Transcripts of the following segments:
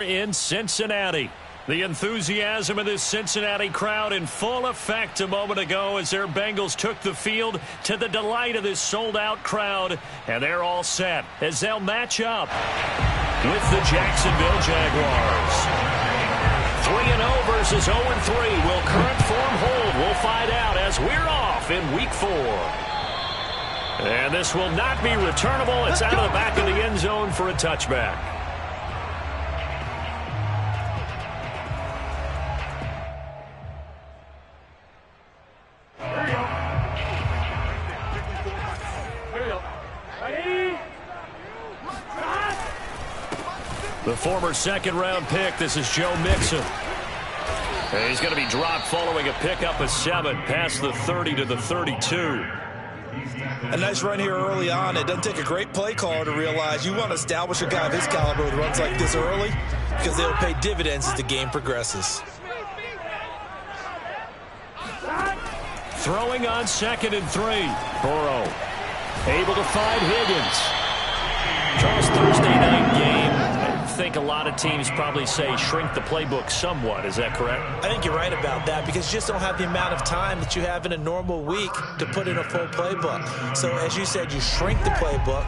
In Cincinnati. The enthusiasm of this Cincinnati crowd in full effect a moment ago as their Bengals took the field to the delight of this sold-out crowd. And they're all set as they'll match up with the Jacksonville Jaguars. 3-0 versus 0-3. Will current form hold? We'll find out as we're off in Week 4. And this will not be returnable. It's out of the back of the end zone for a touchback. The former second-round pick, this is Joe Mixon. And he's going to be dropped following a pickup of 7 past the 30 to the 32. A nice run here early on. It doesn't take a great play caller to realize you want to establish a guy of his caliber with runs like this early because they'll pay dividends as the game progresses. Throwing on 2nd and 3. Burrow able to find Higgins. Charles, Thursday night game. I think a lot of teams probably say shrink the playbook somewhat. Is that correct? I think you're right about that because you just don't have the amount of time that you have in a normal week to put in a full playbook. So as you said, you shrink the playbook,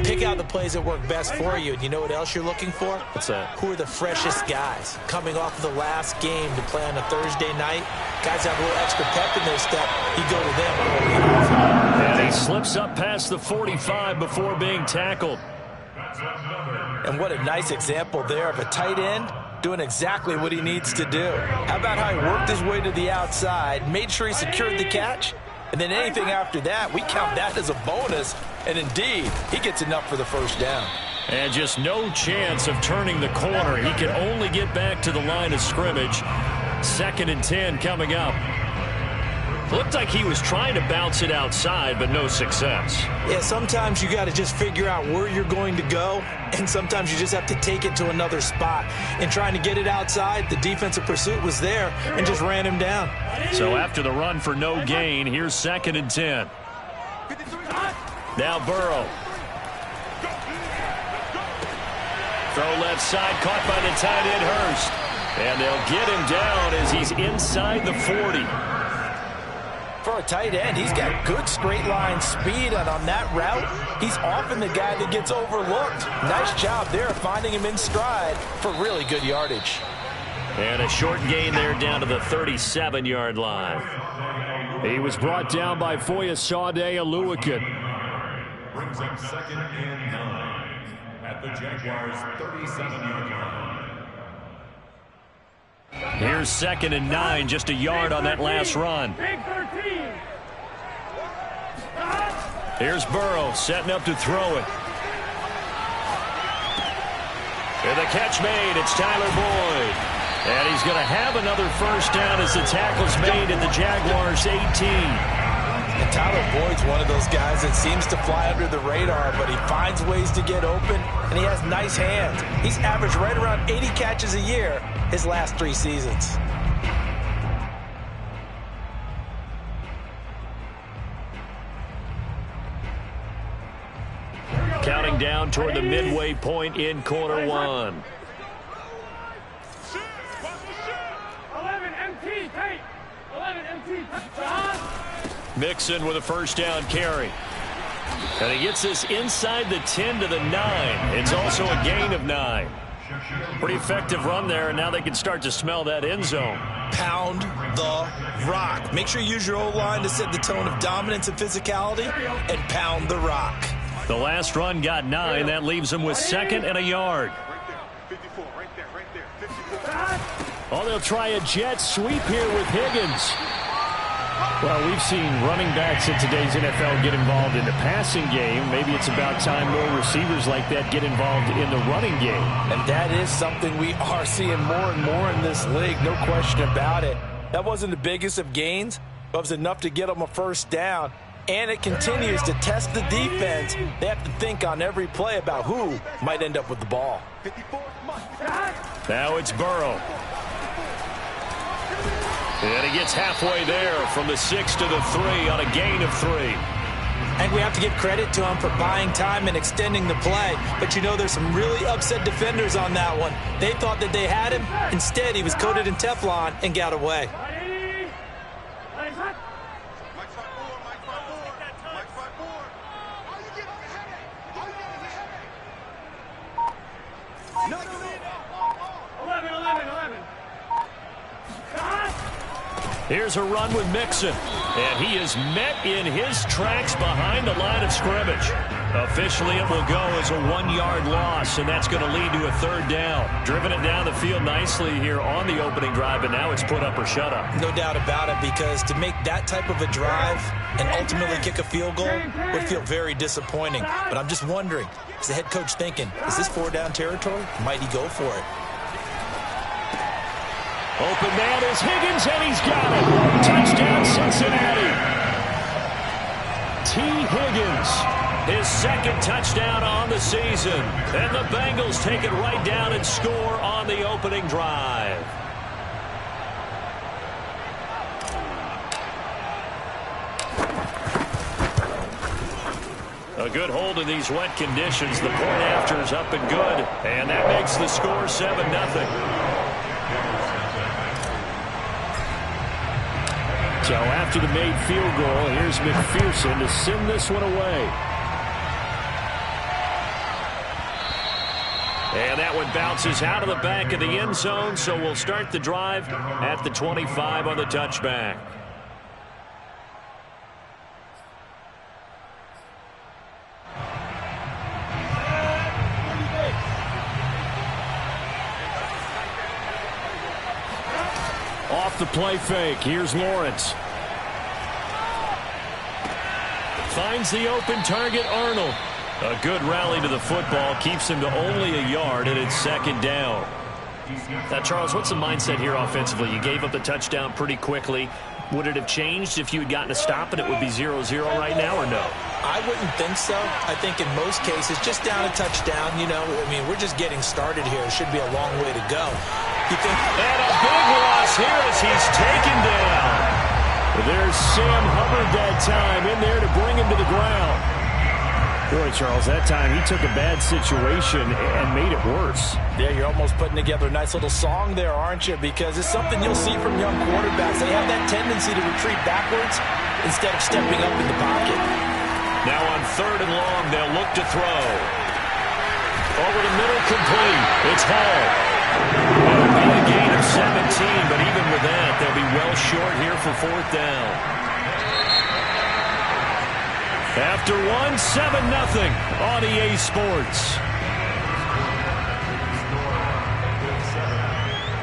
pick out the plays that work best for you. And you know what else you're looking for? What's that? Who are the freshest guys coming off of the last game to play on a Thursday night? Guys have a little extra pep in their step. You go to them early on. And he slips up past the 45 before being tackled. And what a nice example there of a tight end doing exactly what he needs to do. How about how he worked his way to the outside, made sure he secured the catch, and then anything after that, we count that as a bonus. And indeed, he gets enough for the first down. And just no chance of turning the corner. He can only get back to the line of scrimmage. 2nd and 10 coming up. Looked like he was trying to bounce it outside, but no success. Yeah, sometimes you got to just figure out where you're going to go, and sometimes you just have to take it to another spot. And trying to get it outside, the defensive pursuit was there and just ran him down. So after the run for no gain, here's 2nd and 10. Now Burrow. Throw left side, caught by the tight end Hurst. And they'll get him down as he's inside the 40. For a tight end, he's got good straight line speed, and on that route, he's often the guy that gets overlooked. Nice job there finding him in stride for really good yardage. And a short gain there down to the 37-yard line. He was brought down by Foyesade Oluokun. Brings up 2nd and 9 at the Jaguars' 37-yard line. Here's 2nd and 9, just a yard on that last run. Here's Burrow setting up to throw it. And the catch made. It's Tyler Boyd. And he's going to have another first down as the tackle's made at the Jaguars' 18. And Tyler Boyd's one of those guys that seems to fly under the radar, but he finds ways to get open, and he has nice hands. He's averaged right around 80 catches a year his last 3 seasons. Counting down toward the midway point in quarter 1. 11 MT, tape. 11 MT, Mixon with a first down carry. And he gets this inside the 10 to the 9. It's also a gain of 9. Pretty effective run there, and now they can start to smell that end zone. Pound the rock. Make sure you use your O-line to set the tone of dominance and physicality, and pound the rock. The last run got 9. That leaves him with 2nd and a yard. 54, right there, 54. Oh, they'll try a jet sweep here with Higgins. Well, we've seen running backs in today's NFL get involved in the passing game. Maybe it's about time more receivers like that get involved in the running game. And that is something we are seeing more and more in this league, no question about it. That wasn't the biggest of gains, but it was enough to get them a first down. And it continues to test the defense. They have to think on every play about who might end up with the ball. Now it's Burrow. And he gets halfway there from the 6 to the 3 on a gain of 3. I think we have to give credit to him for buying time and extending the play. But you know, there's some really upset defenders on that one. They thought that they had him. Instead, he was coated in Teflon and got away. Here's a run with Mixon, and he is met in his tracks behind the line of scrimmage. Officially, it will go as a 1-yard loss, and that's going to lead to a 3rd down. Driven it down the field nicely here on the opening drive, and now it's put up or shut up. No doubt about it, because to make that type of a drive and ultimately kick a field goal would feel very disappointing. But I'm just wondering, is the head coach thinking, is this 4-down territory? Might he go for it? Open man is Higgins, and he's got it. Touchdown, Cincinnati. T. Higgins. His 2nd touchdown on the season. And the Bengals take it right down and score on the opening drive. A good hold in these wet conditions. The point after is up and good. And that makes the score 7-0. So after the made field goal, here's McPherson to send this one away. And that one bounces out of the back of the end zone, so we'll start the drive at the 25 on the touchback. Off the play fake, here's Lawrence. Finds the open target, Arnold. A good rally to the football, keeps him to only a yard, and it's 2nd down. Now, Charles, what's the mindset here offensively? You gave up the touchdown pretty quickly. Would it have changed if you had gotten a stop and it would be 0-0 right now, or no? I wouldn't think so. I think in most cases, just down a touchdown, you know, I mean, we're just getting started here. It should be a long way to go. You think, and a big loss here as he's taken down. There's Sam Hubbard that time in there to bring him to the ground. Boy, Charles, that time he took a bad situation and made it worse. Yeah, you're almost putting together a nice little song there, aren't you? Because it's something you'll see from young quarterbacks. They have that tendency to retreat backwards instead of stepping up in the pocket. Now on 3rd and long, they'll look to throw. Over the middle, complete. It's Hall. It'll be a gain of 17, but even with that, they'll be well short here for 4th down. After 7-0 on EA Sports.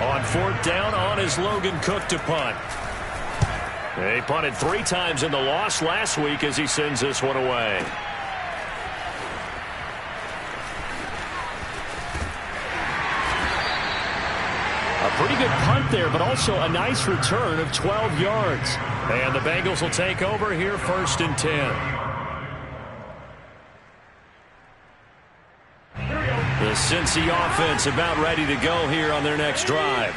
On 4th down, on is Logan Cook to punt. He punted 3 times in the loss last week as he sends this one away. A pretty good punt there, but also a nice return of 12 yards. And the Bengals will take over here 1st and 10. The Cincy offense about ready to go here on their next drive.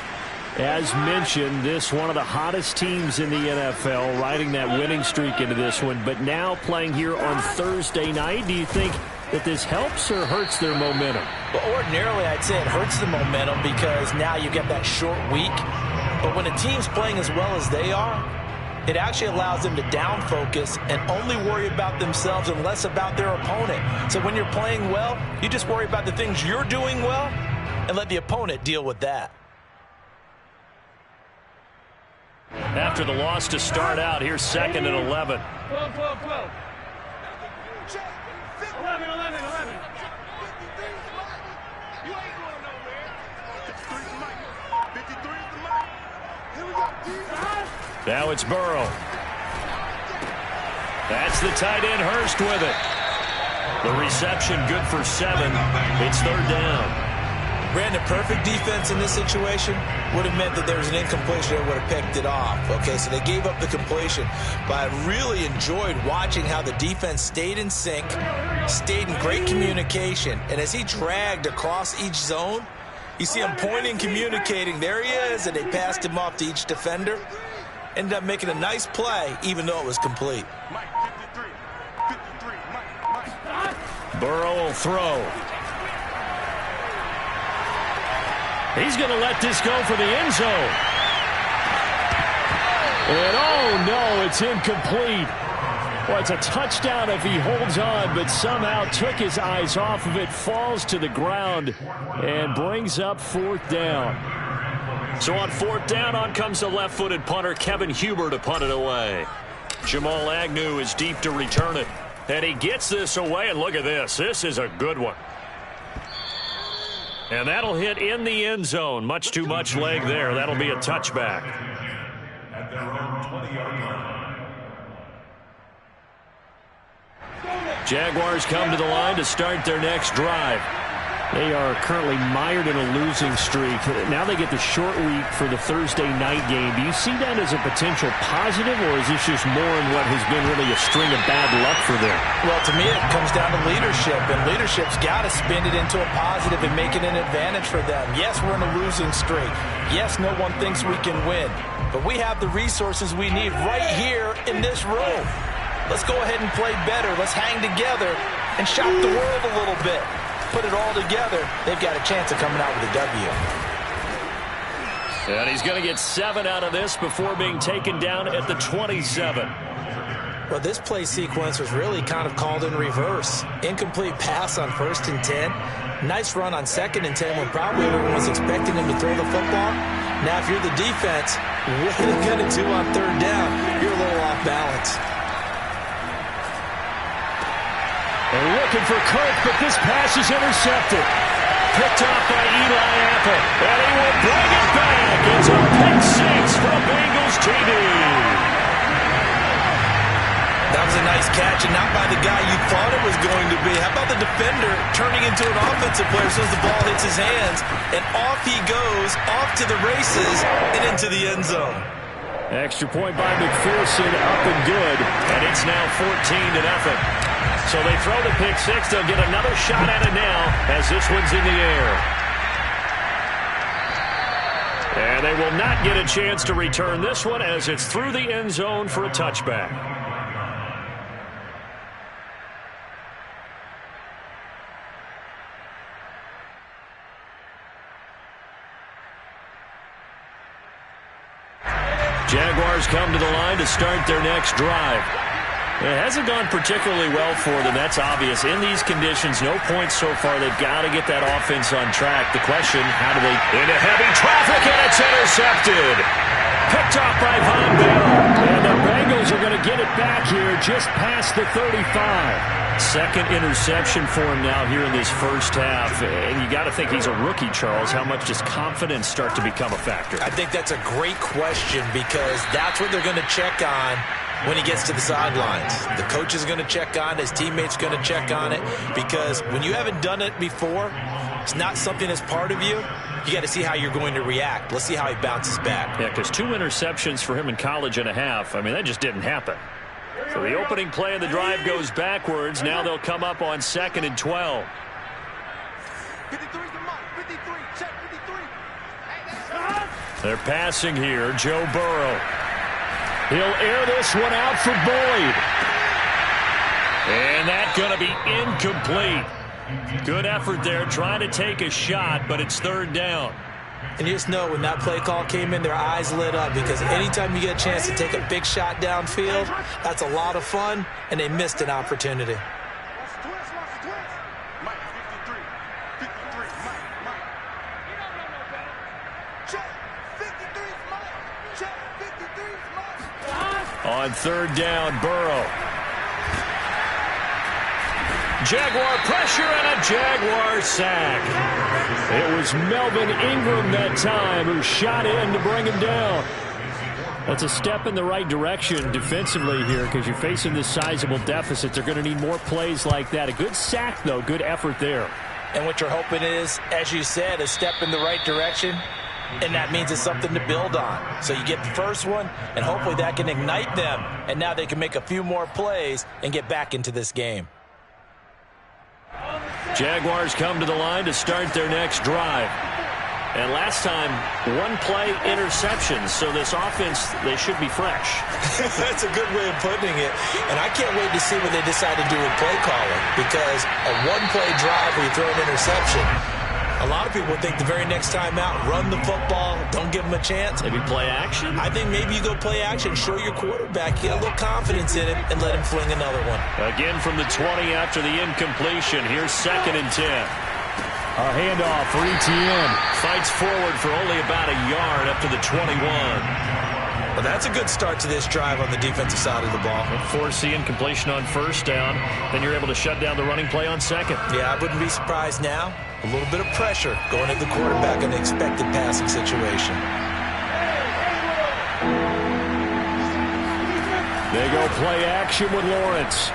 As mentioned, this one of the hottest teams in the NFL, riding that winning streak into this one, but now playing here on Thursday night. Do you think that this helps or hurts their momentum? Well, ordinarily, I'd say it hurts the momentum because now you get that short week. But when a team's playing as well as they are, it actually allows them to down focus and only worry about themselves and less about their opponent. So when you're playing well, you just worry about the things you're doing well and let the opponent deal with that. After the loss to start out, here's 2nd and 11. 12. 11. You ain't going nowhere. 53 is the mic. 53 is the mic. Here we go. Now it's Burrow. That's the tight end, Hurst, with it. The reception good for 7. It's 3rd down. Brandon, perfect defense in this situation would have meant that there was an incompletion and would have picked it off. Okay, so they gave up the completion. But I really enjoyed watching how the defense stayed in sync, stayed in great communication. And as he dragged across each zone, you see him pointing, communicating. There he is, and they passed him off to each defender. Ended up making a nice play, even though it was complete. Mike, 53. Burrow will throw. He's going to let this go for the end zone. And oh no, it's incomplete. Well, it's a touchdown if he holds on, but somehow took his eyes off of it, falls to the ground, and brings up 4th down. So on 4th down, on comes the left-footed punter, Kevin Huber, to punt it away. Jamal Agnew is deep to return it. And he gets this away, and look at this. This is a good one. And that'll hit in the end zone. Much too much leg there. That'll be a touchback. At their own 20-yard line. Jaguars come to the line to start their next drive. They are currently mired in a losing streak. Now they get the short week for the Thursday night game. Do you see that as a potential positive, or is this just more in what has been really a string of bad luck for them? Well, to me, it comes down to leadership, and leadership's got to spin it into a positive and make it an advantage for them. Yes, we're in a losing streak. Yes, no one thinks we can win, but we have the resources we need right here in this room. Let's go ahead and play better. Let's hang together and shock the world a little bit. Put it all together, they've got a chance of coming out with a W. And he's going to get 7 out of this before being taken down at the 27. Well, this play sequence was really kind of called in reverse. Incomplete pass on 1st and 10. Nice run on 2nd and 10 when probably everyone was expecting him to throw the football. Now, if you're the defense, what are you going to do on 3rd down? You're a little off balance. They're looking for Kirk, but this pass is intercepted. Picked off by Eli Apple. And he will bring it back. It's a pick 6 for Bengals TD. That was a nice catch, and not by the guy you thought it was going to be. How about the defender turning into an offensive player as soon as the ball hits his hands, and off he goes, off to the races, and into the end zone. Extra point by McPherson, up and good. And it's now 14-0. So they throw the pick 6. They'll get another shot at it now as this one's in the air. And they will not get a chance to return this one as it's through the end zone for a touchback. Jaguars come to the line to start their next drive. It hasn't gone particularly well for them. That's obvious. In these conditions, no points so far. They've got to get that offense on track. The question, how do they... Into heavy traffic, and it's intercepted. Picked off by Von Bell. And the Bengals are going to get it back here just past the 35. Second interception for him now here in this first half. And you got to think he's a rookie, Charles. How much does confidence start to become a factor? I think that's a great question because that's what they're going to check on when he gets to the sidelines. The coach is going to check on it. His teammates are going to check on it because when you haven't done it before, it's not something that's part of you. You got to see how you're going to react. Let's see how he bounces back. Yeah, because 2 interceptions for him in college and a half. I mean, that just didn't happen. So the opening play of the drive goes backwards. Now they'll come up on 2nd and 12. 53 the mark. 53. Check 53. They're passing here. Joe Burrow. He'll air this one out for Boyd. And that's going to be incomplete. Good effort there, trying to take a shot, but it's 3rd down. And you just know when that play call came in, their eyes lit up because anytime you get a chance to take a big shot downfield, that's a lot of fun, and they missed an opportunity. Watch the twist. Watch the twist. Mike 53. 53. Mike. You don't know no better. Check. 53's Mike. Check. 53's Mike. On 3rd down, Burrow. Jaguar pressure and a Jaguar sack. It was Melvin Ingram that time who shot in to bring him down. That's a step in the right direction defensively here because you're facing this sizable deficit. They're going to need more plays like that. A good sack, though. Good effort there. And what you're hoping is, as you said, a step in the right direction, and that means it's something to build on. So you get the first one, and hopefully that can ignite them, and now they can make a few more plays and get back into this game. Jaguars come to the line to start their next drive. And last time, one play, interception. So this offense, they should be fresh. That's a good way of putting it. And I can't wait to see what they decide to do with play calling, because a one-play drive where you throw an interception, a lot of people think the very next time out, run the football, don't give them a chance. Maybe play action? I think maybe you go play action, show your quarterback, get a little confidence in him, and let him fling another one. Again from the 20 after the incompletion. Here's 2nd and 10. A handoff for Etienne. Fights forward for only about a yard up to the 21. Well, that's a good start to this drive on the defensive side of the ball. Force the incompletion on 1st down. Then you're able to shut down the running play on 2nd. Yeah, I wouldn't be surprised now. A little bit of pressure going at the quarterback in the expected passing situation. They go play action with Lawrence.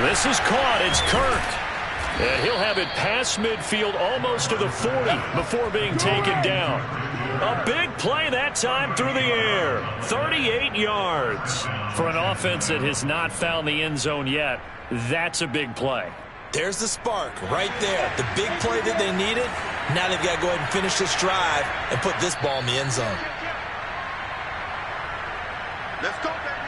This is caught. It's Kirk. And he'll have it past midfield almost to the 40 before being taken down. A big play that time through the air. 38 yards. For an offense that has not found the end zone yet, that's a big play. There's the spark right there. The big play that they needed. Now they've got to go ahead and finish this drive and put this ball in the end zone. Let's go, baby.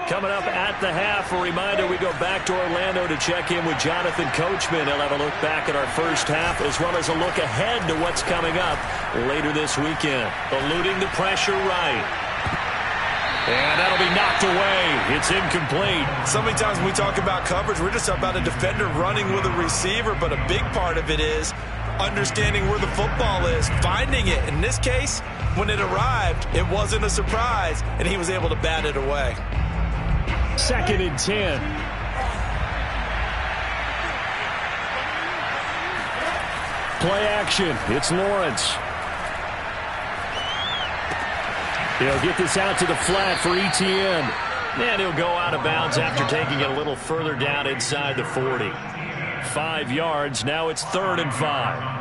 Coming up at the half, a reminder, we go back to Orlando to check in with Jonathan Coachman. He'll have a look back at our first half as well as a look ahead to what's coming up later this weekend. Eluding the pressure right. And that'll be knocked away. It's incomplete. So many times when we talk about coverage, we're just about a defender running with a receiver, but a big part of it is understanding where the football is, finding it. In this case, when it arrived, it wasn't a surprise, and he was able to bat it away. 2nd and 10. Play action. It's Lawrence. He'll get this out to the flat for Etienne. And he'll go out of bounds after taking it a little further down inside the 40. 5 yards. Now it's 3rd and 5.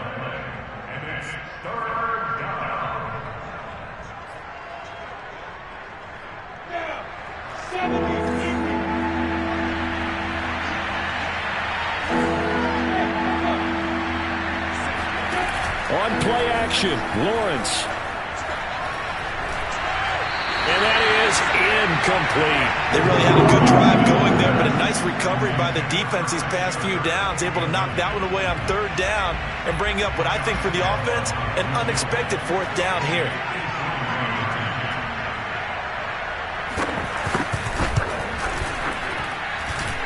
On play action, Lawrence. And that is incomplete. They really had a good drive going there, but a nice recovery by the defense these past few downs, able to knock that one away on 3rd down and bring up what I think for the offense, an unexpected 4th down here.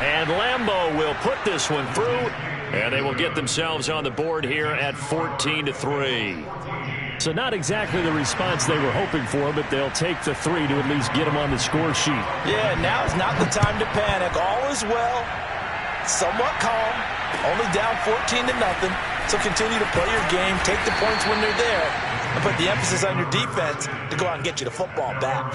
And Lambeau will put this one through, and they will get themselves on the board here at 14-3. So not exactly the response they were hoping for, but they'll take the 3 to at least get them on the score sheet. Yeah, now is not the time to panic. All is well, somewhat calm, only down 14-0. So continue to play your game, take the points when they're there, and put the emphasis on your defense to go out and get you the football back.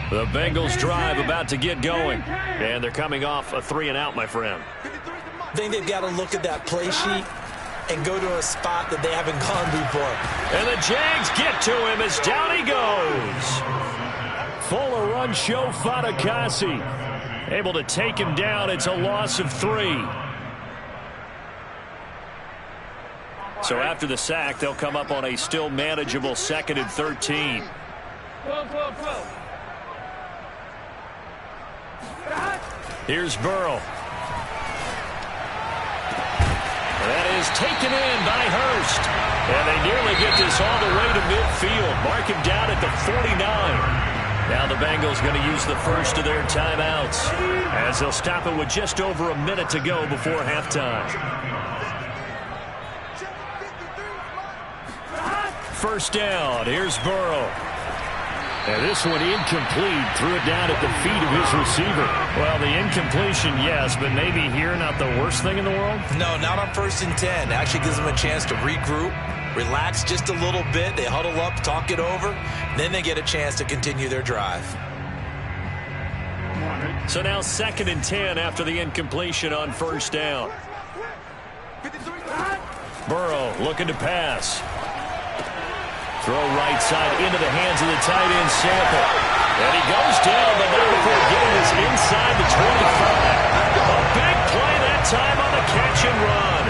The Bengals drive about to get going. And they're coming off a 3-and-out, my friend. I think they've got to look at that play sheet and go to a spot that they haven't gone before. And the Jags get to him as down he goes. Fuller run show Fatukasi. Able to take him down. It's a loss of 3. So after the sack, they'll come up on a still manageable 2nd and 13. Here's Burrow. That is taken in by Hurst. And they nearly get this all the way to midfield. Mark him down at the 49. Now the Bengals going to use the first of their timeouts as they'll stop it with just over a minute to go before halftime. 1st down. Here's Burrow. And this one incomplete. Threw it down at the feet of his receiver. Well, the incompletion, yes, but maybe here not the worst thing in the world? No, not on 1st and 10. It actually gives them a chance to regroup, relax just a little bit. They huddle up, talk it over. Then they get a chance to continue their drive. So now 2nd and 10 after the incompletion on 1st down. Burrow looking to pass. Throw right side into the hands of the tight end, Sample. And he goes down, but not before getting this inside the 25. A big play that time on the catch and run.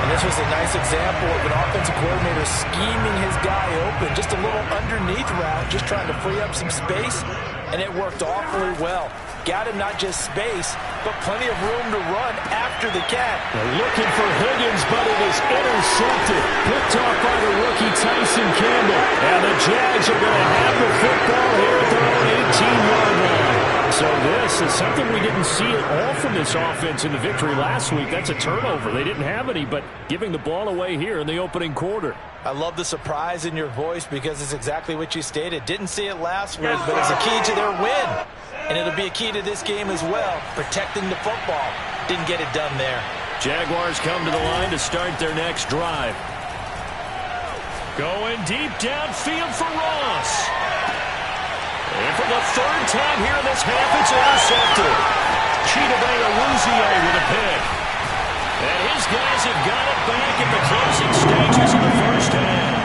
And this was a nice example of an offensive coordinator scheming his guy open. Just a little underneath route, just trying to free up some space. And it worked awfully well. Got him not just space, but plenty of room to run after the catch. They're looking for Higgins, but it is intercepted. Picked off by the rookie Tyson Campbell. And the Jags are going to have the football here at their own 18-yard line. So this is something we didn't see at all from this offense in the victory last week. That's a turnover. They didn't have any, but giving the ball away here in the opening quarter. I love the surprise in your voice because it's exactly what you stated. Didn't see it last week, but it's a key to their win. And it'll be a key to this game as well, protecting the football. Didn't get it done there. Jaguars come to the line to start their next drive. Going deep downfield for Ross. And for the third time here in this half, it's intercepted. Chidobe Awuzie with a pick. And his guys have got it back in the closing stages of the first half.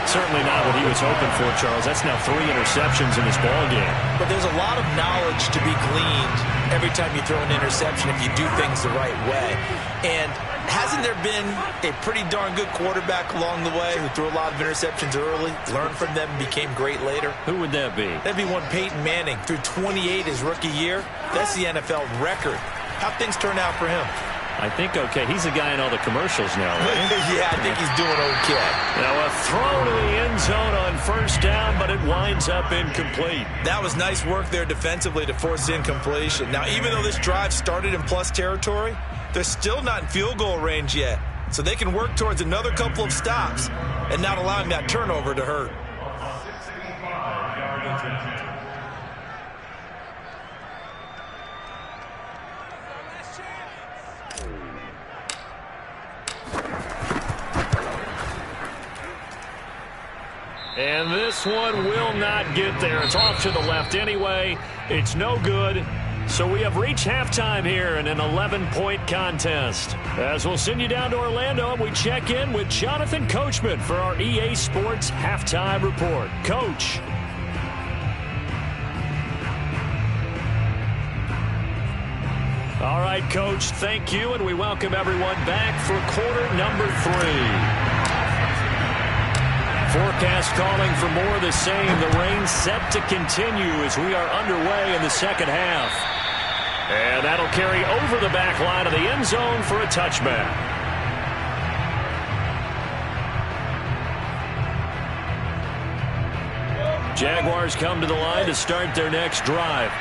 Certainly not what he was hoping for, Charles. That's now 3 interceptions in this ballgame. But there's a lot of knowledge to be gleaned every time you throw an interception if you do things the right way. And hasn't there been a pretty darn good quarterback along the way who threw a lot of interceptions early, learned from them, and became great later? Who would that be? That'd be one Peyton Manning, threw 28 his rookie year. That's the NFL record. How'd things turn out for him? I think okay. He's the guy in all the commercials now, right? Yeah, I think he's doing okay. Now a throw to the end zone on first down, but it winds up incomplete. That was nice work there defensively to force incompletion. Now, even though this drive started in plus territory, they're still not in field goal range yet. So they can work towards another couple of stops and not allowing that turnover to hurt. And this one will not get there. It's off to the left anyway. It's no good. So we have reached halftime here in an 11-point contest. As we'll send you down to Orlando, we check in with Jonathan Coachman for our EA Sports Halftime Report. Coach. All right, Coach, thank you, and we welcome everyone back for quarter number 3. Forecast calling for more of the same. The rain set to continue as we are underway in the second half. And that'll carry over the back line of the end zone for a touchback. Jaguars come to the line to start their next drive.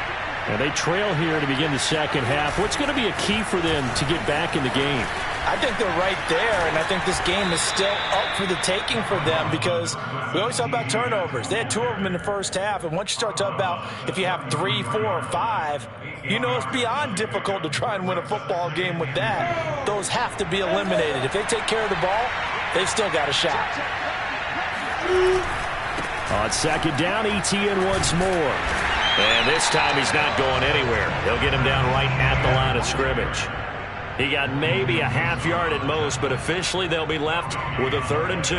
And they trail here to begin the second half. What's going to be a key for them to get back in the game? I think they're right there, and I think this game is still up for the taking for them because we always talk about turnovers. They had 2 of them in the first half, and once you start talking about if you have 3, 4, or 5, you know it's beyond difficult to try and win a football game with that. Those have to be eliminated. If they take care of the ball, they've still got a shot. On second down, Etienne once more. And this time he's not going anywhere. They'll get him down right at the line of scrimmage. He got maybe a half yard at most, but officially they'll be left with a 3rd and 2.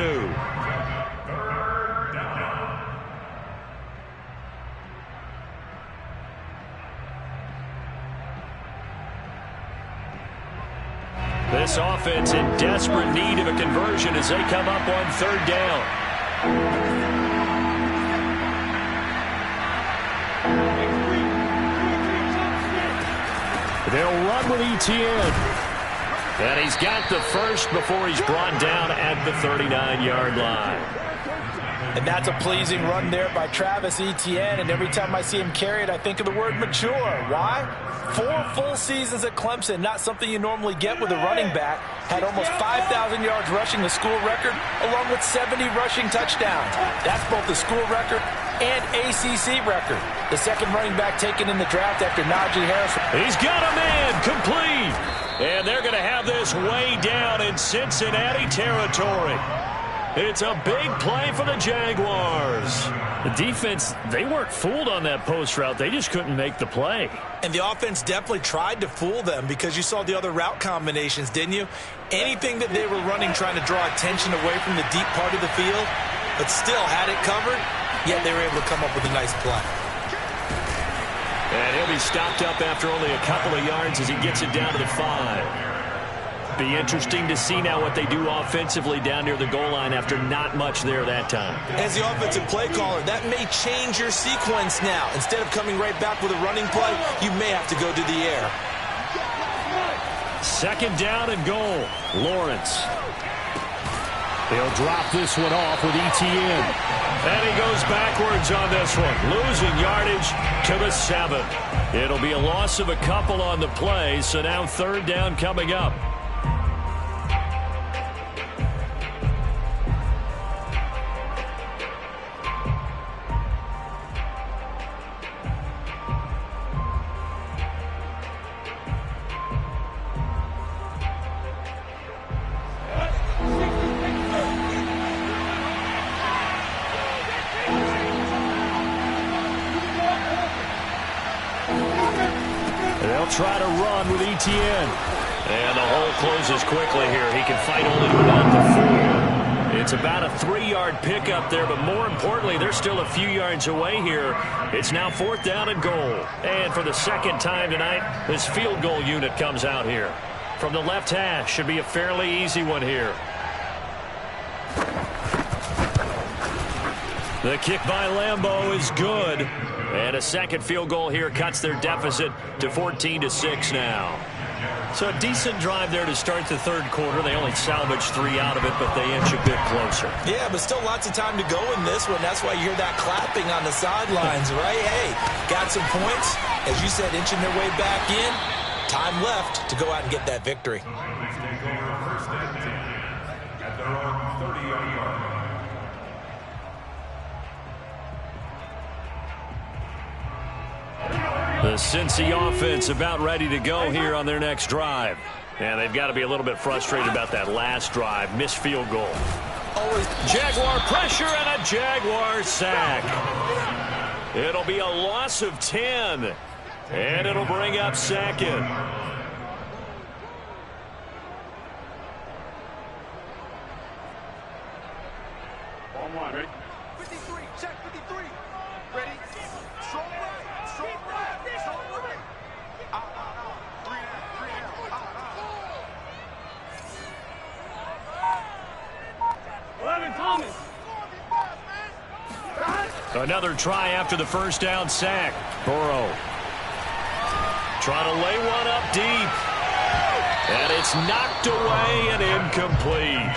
This offense in desperate need of a conversion as they come up on 3rd down. They'll run with Etienne. And he's got the first before he's brought down at the 39-yard line. And that's a pleasing run there by Travis Etienne. And every time I see him carry it, I think of the word mature. Why? 4 full seasons at Clemson, not something you normally get with a running back. Had almost 5,000 yards rushing, the school record, along with 70 rushing touchdowns. That's both the school record and ACC record. The second running back taken in the draft after Najee Harris. He's got a man complete. And they're going to have this way down in Cincinnati territory. It's a big play for the Jaguars. The defense, they weren't fooled on that post route. They just couldn't make the play. And the offense definitely tried to fool them because you saw the other route combinations, didn't you? Anything that they were running trying to draw attention away from the deep part of the field, but still had it covered, yet they were able to come up with a nice play. And he'll be stopped up after only a couple of yards as he gets it down to the 5. Be interesting to see now what they do offensively down near the goal line after not much there that time. As the offensive play caller, that may change your sequence now. Instead of coming right back with a running play, you may have to go to the air. Second down and goal. Lawrence. He'll drop this one off with ETN. And he goes backwards on this one, losing yardage to the 7. It'll be a loss of a couple on the play, so now third down coming up. Try to run with ETN. And the hole closes quickly here. He can fight only to about the 4. It's about a 3-yard pickup there, but more importantly, they're still a few yards away here. It's now fourth down and goal. And for the second time tonight, this field goal unit comes out here. From the left hash, should be a fairly easy one here. The kick by Lambeau is good. And a second field goal here cuts their deficit to 14-6 now. So a decent drive there to start the third quarter. They only salvaged 3 out of it, but they inch a bit closer. Yeah, but still lots of time to go in this one. That's why you hear that clapping on the sidelines, right? Hey, got some points. As you said, inching their way back in. Time left to go out and get that victory. At their own 30-yard line. The Cincy offense about ready to go here on their next drive. And they've got to be a little bit frustrated about that last drive. Missed field goal. Jaguar pressure and a Jaguar sack. It'll be a loss of 10. And it'll bring up second. Ball one, ready? 53, check 53. Ready? Strong right, strong right, strong right. Three down. 11 Thomas. Another try after the first down sack. Burrow trying to lay one up deep. And it's knocked away and incomplete.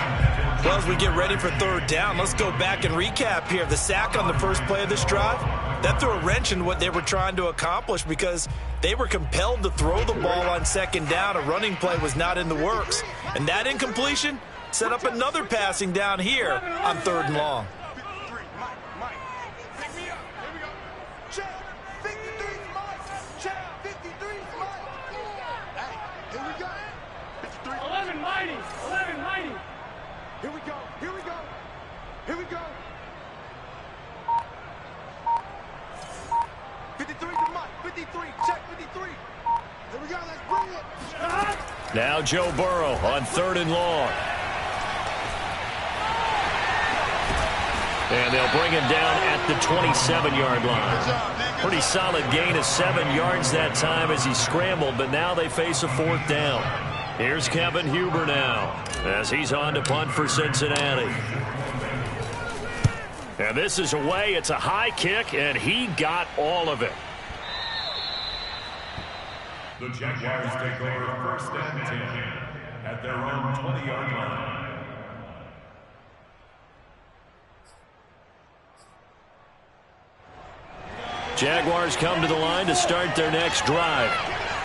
Well, as we get ready for third down, let's go back and recap here. The sack on the first play of this drive, that threw a wrench in what they were trying to accomplish because they were compelled to throw the ball on second down. A running play was not in the works. And that incompletion set up another passing down here on third and long. 53, Mike. Pick me up. Here we go. Check. 53, Mike. Check. 53, Mike. Hey, here we go. 53. 11 mighty. 11 mighty. Here we go. Here we go. Here we go. 53 to Mike. 53. Check 53. Here we go. Let's bring it. Now Joe Burrow on third and long. And they'll bring him down at the 27-yard line. Pretty solid gain of 7 yards that time as he scrambled, but now they face a fourth down. Here's Kevin Huber now as he's on to punt for Cincinnati. And this is away. It's a high kick, and he got all of it. The Jaguars take over first and 10 at their own 20-yard line. Jaguars come to the line to start their next drive.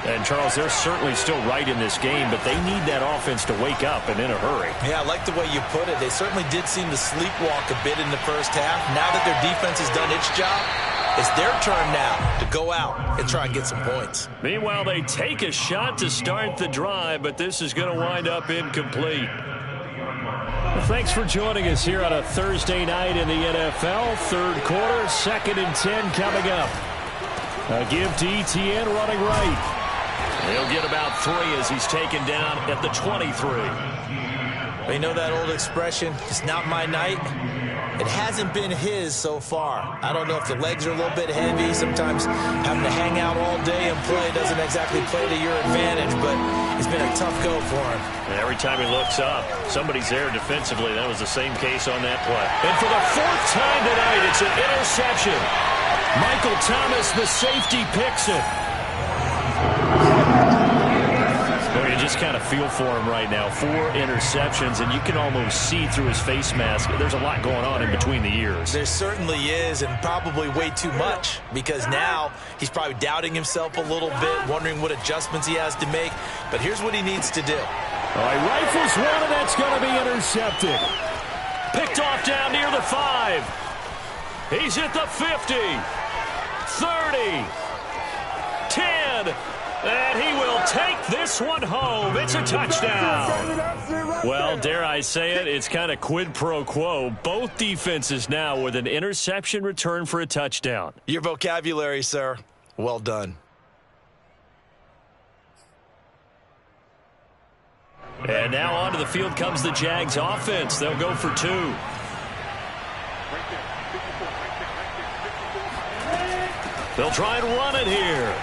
And, Charles, they're certainly still right in this game, but they need that offense to wake up and in a hurry. Yeah, I like the way you put it. They certainly did seem to sleepwalk a bit in the first half. Now that their defense has done its job, it's their turn now to go out and try and get some points. Meanwhile, they take a shot to start the drive, but this is going to wind up incomplete. Thanks for joining us here on a Thursday night in the NFL. Third quarter, 2nd and 10 coming up. A give to Etienne running right. He'll get about 3 as he's taken down at the 23. You know that old expression, it's not my night? It hasn't been his so far. I don't know if the legs are a little bit heavy. Sometimes having to hang out all day and play doesn't exactly play to your advantage, but it's been a tough go for him. And every time he looks up, somebody's there defensively. That was the same case on that play. And for the 4th time tonight, it's an interception. Michael Thomas, the safety, picks it. Well, you just kind of feel for him right now. 4 interceptions, and you can almost see through his face mask. There's a lot going on in between the ears. There certainly is, and probably way too much, because now he's probably doubting himself a little bit, wondering what adjustments he has to make. But here's what he needs to do. All right, rifles one, and that's going to be intercepted. Picked off down near the 5. He's at the 50. 30. 10. And he will take this one home. It's a touchdown. Well, dare I say it, it's kind of quid pro quo. Both defenses now with an interception return for a touchdown. Your vocabulary, sir. Well done. And now onto the field comes the Jags offense. They'll go for 2. They'll try and run it here.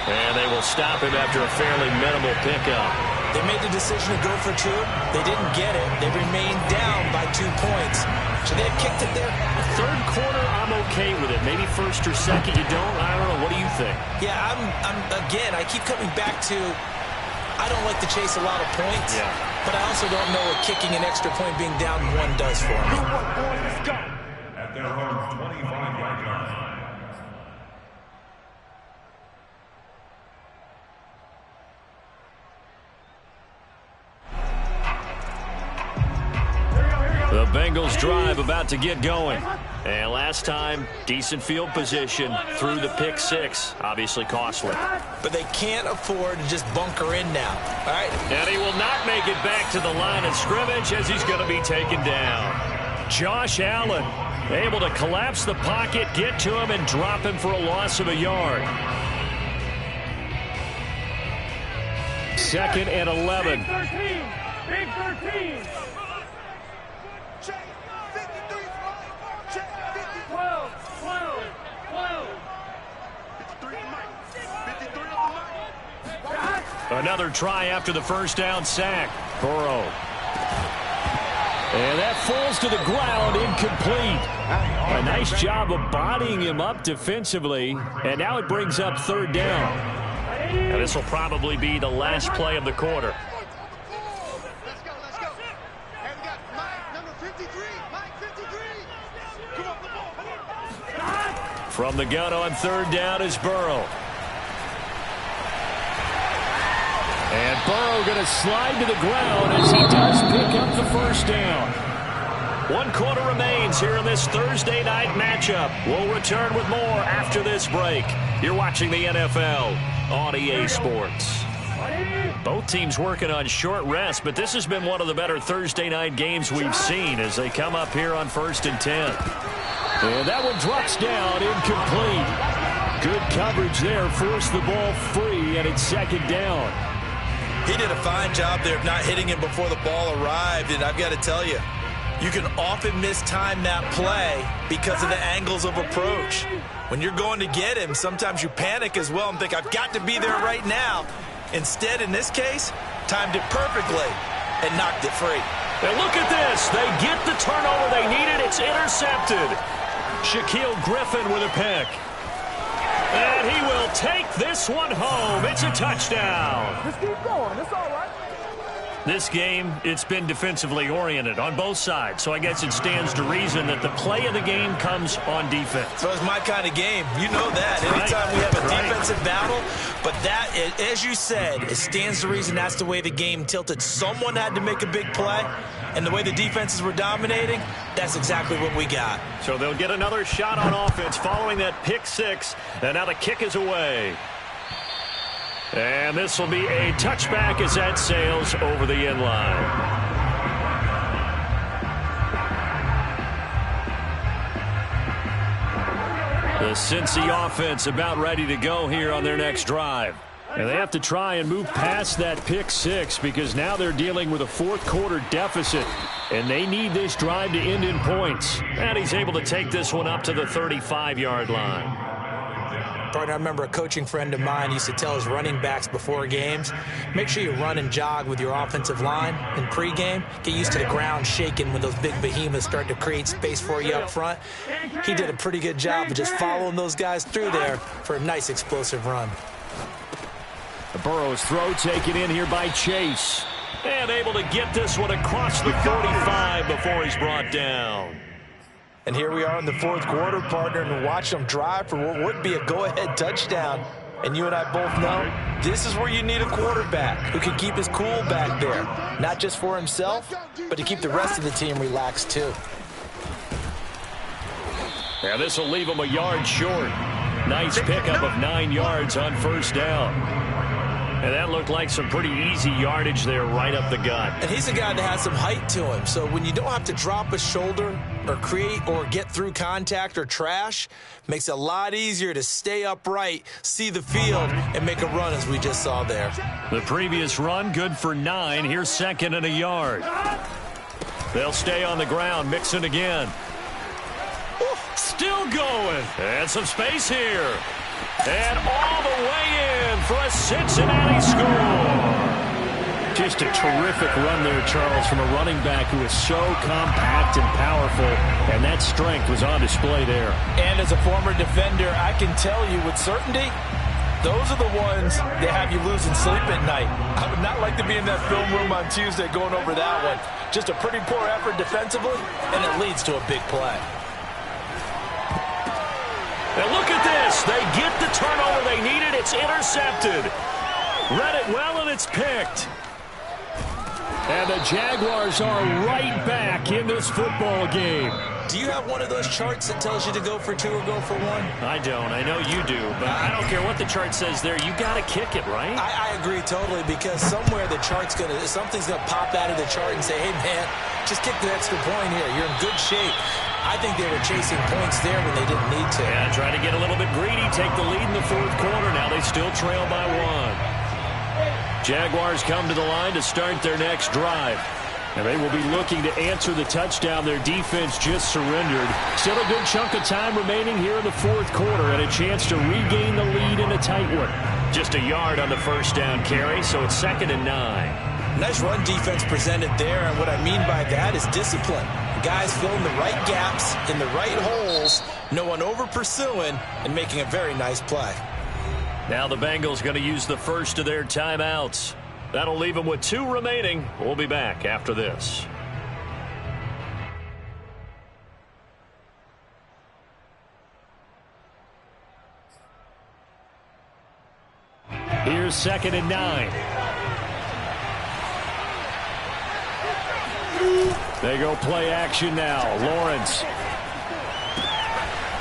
And they will stop him after a fairly minimal pickup. They made the decision to go for 2. They didn't get it. They remained down by 2 points. Should they have kicked it there? Third quarter, I'm okay with it. Maybe first or second, you don't. I don't know. What do you think? Yeah, again, I keep coming back to I don't like to chase a lot of points. Yeah. But I also don't know what kicking an extra point being down 1 does for me. Let's go. At their own 25-yard line. The Bengals drive about to get going. And last time, decent field position through the pick 6. Obviously costly. But they can't afford to just bunker in now. All right? And he will not make it back to the line of scrimmage as he's going to be taken down. Josh Allen able to collapse the pocket, get to him, and drop him for a loss of a yard. 2nd and 11. Big 13. Big 13. Check 53 Mike. Check 50. 12. 53 Mike. 53 Mike. Another try after the first down sack. Burrow. And that falls to the ground, incomplete. A nice job of bodying him up defensively. And now it brings up 3rd down. And this will probably be the last play of the quarter. Let's go. And we got Mike, number 53. Mike, 53. Come on, the ball. From the gun on 3rd down is Burrow. And Burrow going to slide to the ground as he does pick up the first down. 1 quarter remains here in this Thursday night matchup. We'll return with more after this break. You're watching the NFL on EA Sports. Both teams working on short rest, but this has been one of the better Thursday night games we've seen as they come up here on 1st and 10. And that one drops down, incomplete. Good coverage there, forced the ball free, and it's 2nd down. He did a fine job there of not hitting him before the ball arrived, and I've got to tell you, you can often mistime that play because of the angles of approach. When you're going to get him, sometimes you panic as well and think, I've got to be there right now. Instead, in this case, timed it perfectly and knocked it free. And look at this. They get the turnover they needed. It's intercepted. Shaquille Griffin with a pick. And he will take this one home. It's a touchdown. Just keep going. It's all right. This game, it's been defensively oriented on both sides, so I guess it stands to reason that the play of the game comes on defense. So it's my kind of game. You know that. Anytime we have a defensive battle, but that, as you said, it stands to reason that's the way the game tilted. Someone had to make a big play, and the way the defenses were dominating, that's exactly what we got. So they'll get another shot on offense following that pick 6, and now the kick is away. And this will be a touchback as that sails over the end line. The Cincy offense about ready to go here on their next drive. And they have to try and move past that pick six because now they're dealing with a fourth-quarter deficit, and they need this drive to end in points. And he's able to take this one up to the 35-yard line. Partner, I remember a coaching friend of mine used to tell his running backs before games, make sure you run and jog with your offensive line in pregame. Get used to the ground shaking when those big behemoths start to create space for you up front. He did a pretty good job of just following those guys through there for a nice explosive run. The Burrows throw taken in here by Chase. And able to get this one across the 45 before he's brought down. And here we are in the fourth quarter, partner, and watch them drive for what would be a go-ahead touchdown. And you and I both know this is where you need a quarterback who can keep his cool back there, not just for himself, but to keep the rest of the team relaxed too. Now this will leave him a yard short. Nice pickup of 9 yards on first down. And that looked like some pretty easy yardage there right up the gut. And he's a guy that has some height to him. So when you don't have to drop a shoulder or create or get through contact or trash, makes it a lot easier to stay upright, see the field, and make a run as we just saw there. The previous run good for 9. Here's second and a yard. They'll stay on the ground. Mixon again. Still going. And some space here. And all the way in for a Cincinnati score. Just a terrific run there, Charles, from a running back who is so compact and powerful, and that strength was on display there. And as a former defender, I can tell you with certainty, those are the ones that have you losing sleep at night. I would not like to be in that film room on Tuesday going over that one. Just a pretty poor effort defensively, and it leads to a big play. And look at this. They get the turnover they needed. It's intercepted. Read it well, and it's picked. And the Jaguars are right back in this football game. Do you have one of those charts that tells you to go for 2 or go for 1? I don't. I know you do, but I don't care what the chart says there. You got to kick it, right? I agree totally, because somewhere the chart's something's gonna pop out of the chart and say, hey man, just kick the extra point here. You're in good shape. I think they were chasing points there when they didn't need to. Yeah, try to get a little bit greedy, take the lead in the fourth quarter. Now they still trail by 1. Jaguars come to the line to start their next drive. And they will be looking to answer the touchdown their defense just surrendered. Still a good chunk of time remaining here in the fourth quarter and a chance to regain the lead in a tight one. Just a yard on the first down carry, so it's 2nd and 9. Nice run defense presented there, and what I mean by that is discipline. Guys filling the right gaps in the right holes, no one over-pursuing, and making a very nice play. Now the Bengals going to use the first of their timeouts. That'll leave them with 2 remaining. We'll be back after this. Here's 2nd and 9. They go play action now. Lawrence.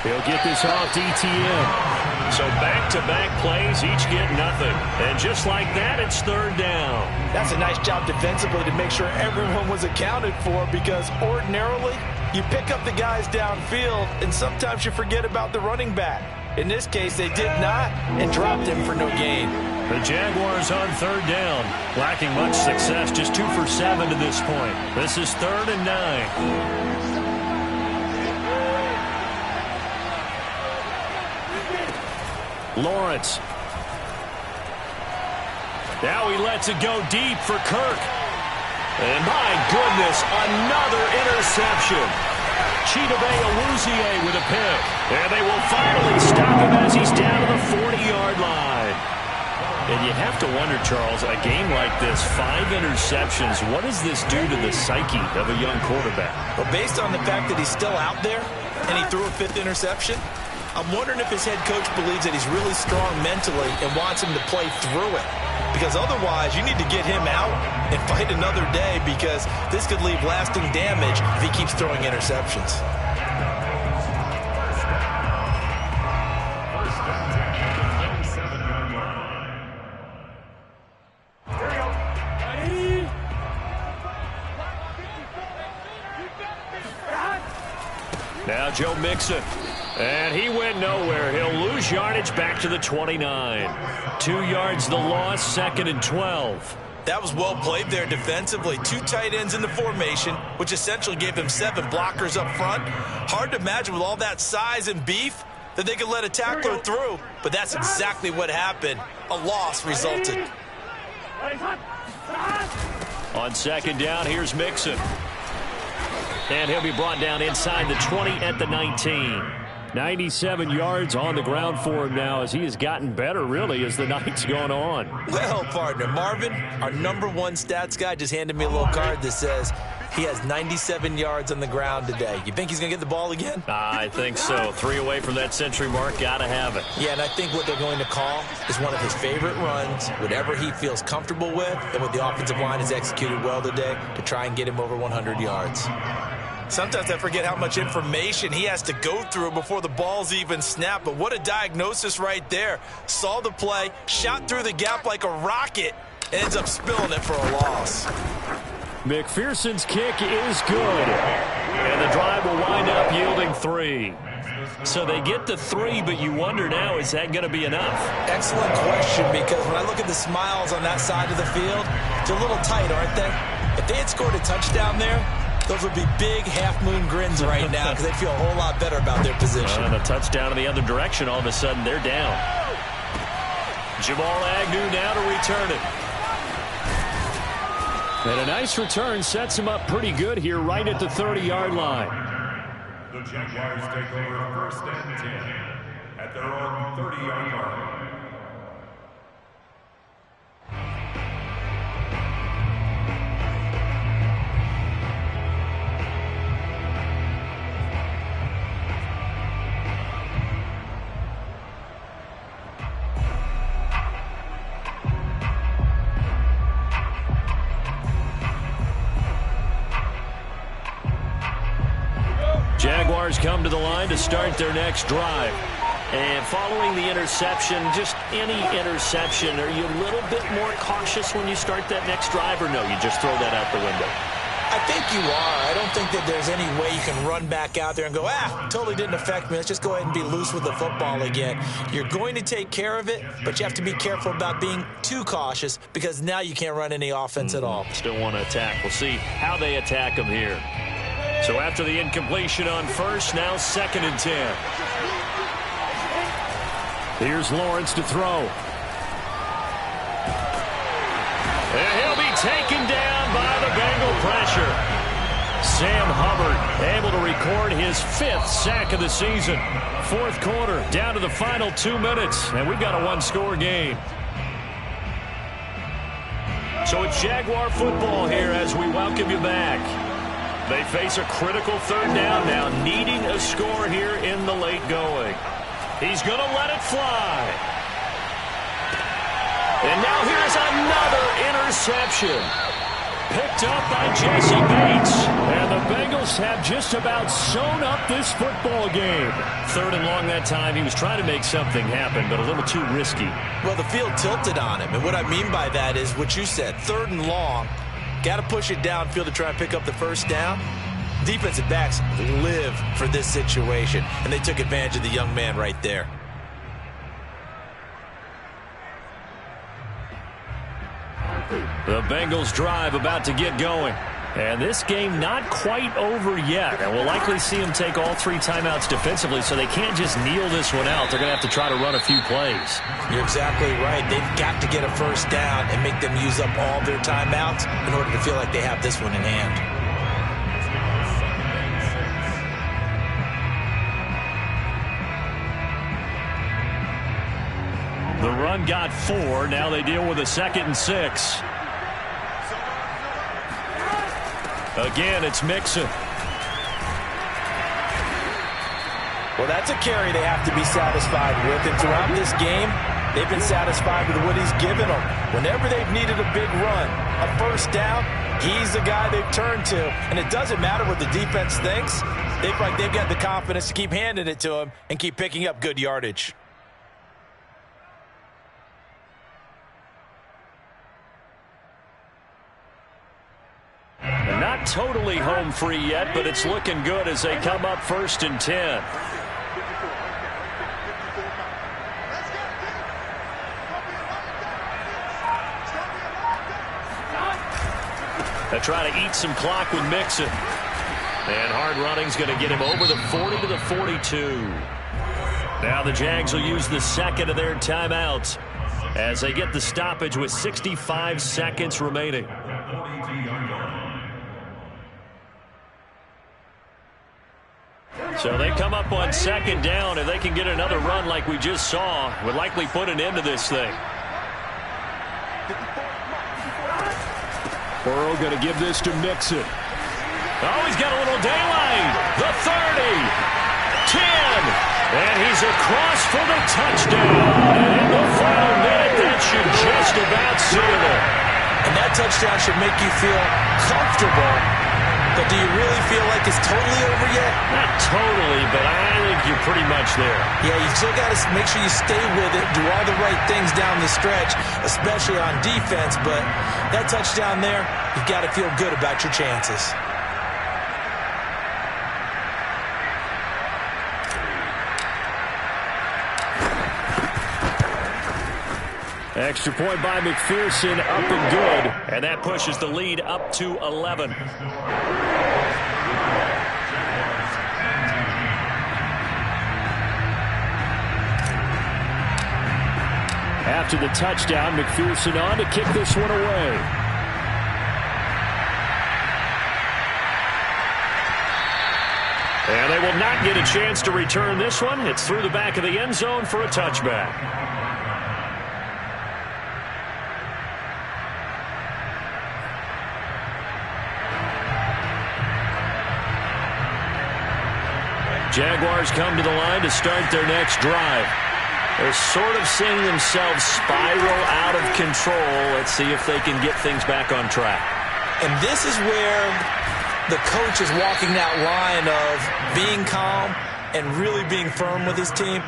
He'll get this off to ETN. So back-to-back plays, each get nothing. And just like that, it's 3rd down. That's a nice job defensively to make sure everyone was accounted for, because ordinarily you pick up the guys downfield and sometimes you forget about the running back. In this case, they did not and dropped him for no gain. The Jaguars on 3rd down. Lacking much success, just 2 for 7 to this point. This is 3rd and 9. Lawrence. Now he lets it go deep for Kirk. And my goodness, another interception. Chidobe Awuzie with a pick. And they will finally stop him as he's down to the 40-yard line. And you have to wonder, Charles, a game like this, 5 interceptions, what does this do to the psyche of a young quarterback? Well, based on the fact that he's still out there and he threw a 5th interception, I'm wondering if his head coach believes that he's really strong mentally and wants him to play through it. Because otherwise, you need to get him out and fight another day, because this could leave lasting damage if he keeps throwing interceptions. Now Joe Mixon. And he went nowhere. He'll lose yardage back to the 29. 2 yards the loss, 2nd and 12. That was well played there defensively. 2 tight ends in the formation, which essentially gave them 7 blockers up front. Hard to imagine with all that size and beef that they could let a tackler through, but that's exactly what happened. A loss resulted. On 2nd down, here's Mixon. And he'll be brought down inside the 20 at the 19. 97 yards on the ground for him now as he has gotten better, really, as the night's gone on. Well, partner, Marvin, our #1 stats guy, just handed me a little card that says he has 97 yards on the ground today. You think he's going to get the ball again? I think so. 3 away from that century mark. Got to have it. Yeah, and I think what they're going to call is one of his favorite runs, whatever he feels comfortable with, and what the offensive line has executed well today to try and get him over 100 yards. Sometimes I forget how much information he has to go through before the ball's even snapped, but what a diagnosis right there. Saw the play, shot through the gap like a rocket, and ends up spilling it for a loss. McPherson's kick is good. And the drive will wind up yielding 3. So they get the 3, but you wonder now, is that going to be enough? Excellent question, because when I look at the smiles on that side of the field, it's a little tight, aren't they? If they had scored a touchdown there, those would be big half-moon grins right now because they feel a whole lot better about their position. And a touchdown in the other direction, all of a sudden they're down. Jamal Agnew now to return it. And a nice return sets him up pretty good here right at the 30-yard line. The Jaguars take over 1st and 10 at their own 30-yard line. Jaguars come to the line to start their next drive. And following the interception, just any interception, are you a little bit more cautious when you start that next drive, or no, you just throw that out the window? I think you are. I don't think that there's any way you can run back out there and go, totally didn't affect me. Let's just go ahead and be loose with the football again. You're going to take care of it, but you have to be careful about being too cautious because now you can't run any offense at all. Still want to attack. We'll see how they attack them here. So after the incompletion on 1st, now 2nd and 10. Here's Lawrence to throw. And he'll be taken down by the Bengal pressure. Sam Hubbard able to record his 5th sack of the season. 4th quarter, down to the final 2 minutes, and we've got a 1-score game. So it's Jaguar football here as we welcome you back. They face a critical 3rd down now, needing a score here in the late going. He's going to let it fly. And now here's another interception. Picked up by Jesse Bates. And the Bengals have just about sewn up this football game. 3rd and long that time. He was trying to make something happen, but a little too risky. Well, the field tilted on him. And what I mean by that is what you said, 3rd and long. Got to push it downfield to try and pick up the 1st down. Defensive backs live for this situation, and they took advantage of the young man right there. The Bengals drive about to get going. And this game not quite over yet. And we'll likely see them take all 3 timeouts defensively, so they can't just kneel this one out. They're going to have to try to run a few plays. You're exactly right. They've got to get a 1st down and make them use up all their timeouts in order to feel like they have this one in hand. The run got 4. Now they deal with a 2nd and 6. Again, it's Mixon. Well, that's a carry they have to be satisfied with. And throughout this game, they've been satisfied with what he's given them. Whenever they've needed a big run, a 1st down, he's the guy they've turned to. And it doesn't matter what the defense thinks. They've got the confidence to keep handing it to him and keep picking up good yardage. And not not totally home free yet, but it's looking good as they come up 1st and 10. They try to eat some clock with Mixon. And hard running's going to get him over the 40 to the 42. Now the Jags will use the second of their timeouts as they get the stoppage with 65 seconds remaining. So they come up on 2nd down. If they can get another run like we just saw, would likely put an end to this thing. Burrow going to give this to Mixon. Oh, he's got a little daylight. The 30. 10. And he's across for the touchdown. And in the final minute, that should just about seal it. And that touchdown should make you feel comfortable. But do you really feel like it's totally over yet? Not totally, but I think you're pretty much there. Yeah, you still got to make sure you stay with it, do all the right things down the stretch, especially on defense. But that touchdown there, you've got to feel good about your chances. Extra point by McPherson, up and good. And that pushes the lead up to 11. After the touchdown, McPherson on to kick this one away. And they will not get a chance to return this one. It's through the back of the end zone for a touchback. Jaguars come to the line to start their next drive. They're sort of seeing themselves spiral out of control. Let's see if they can get things back on track. And this is where the coach is walking that line of being calm and really being firm with his team.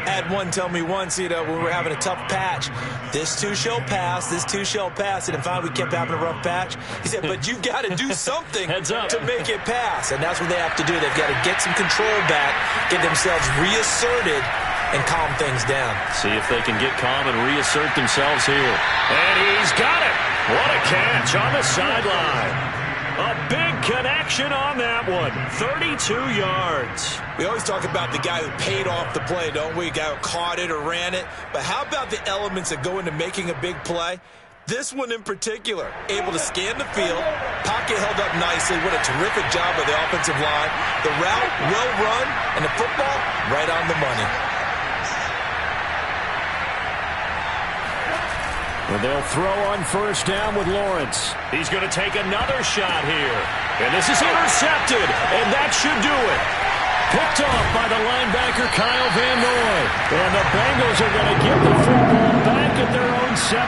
I had one tell me once, when we were having a tough patch, this too shall pass, this too shall pass. And finally we kept having a rough patch. He said, but you've got to do something to make it pass. And that's what they have to do. They've got to get some control back, get themselves reasserted, and calm things down. See if they can get calm and reassert themselves here. And he's got it. What a catch on the sideline. A big connection on that one. 32 yards. We always talk about the guy who paid off the play, don't we? The guy who caught it or ran it. But how about the elements that go into making a big play? This one in particular, able to scan the field, pocket held up nicely. What a terrific job by the offensive line. The route, well run, and the football, right on the money. Well, they'll throw on 1st down with Lawrence. He's going to take another shot here. And this is intercepted, and that should do it. Picked off by the linebacker, Kyle Van Noy. And the Bengals are going to get the football back at their own 17.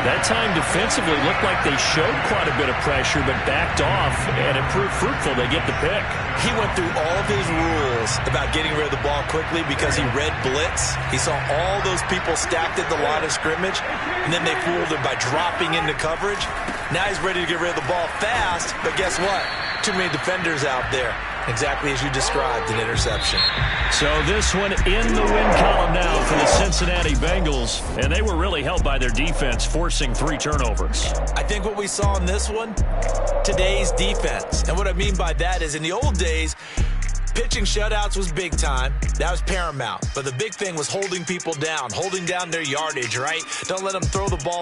That time defensively looked like they showed quite a bit of pressure, but backed off, and it proved fruitful. They get the pick. He went through all of his rules about getting rid of the ball quickly because he read blitz. He saw all those people stacked at the line of scrimmage, and then they fooled him by dropping into coverage. Now he's ready to get rid of the ball fast, but guess what? Too many defenders out there. Exactly as you described, an interception. So this one in the win column now for the Cincinnati Bengals, and they were really helped by their defense, forcing 3 turnovers. I think what we saw in this one, today's defense. And what I mean by that is in the old days, pitching shutouts was big time. That was paramount. But the big thing was holding people down, holding down their yardage, right? Don't let them throw the ball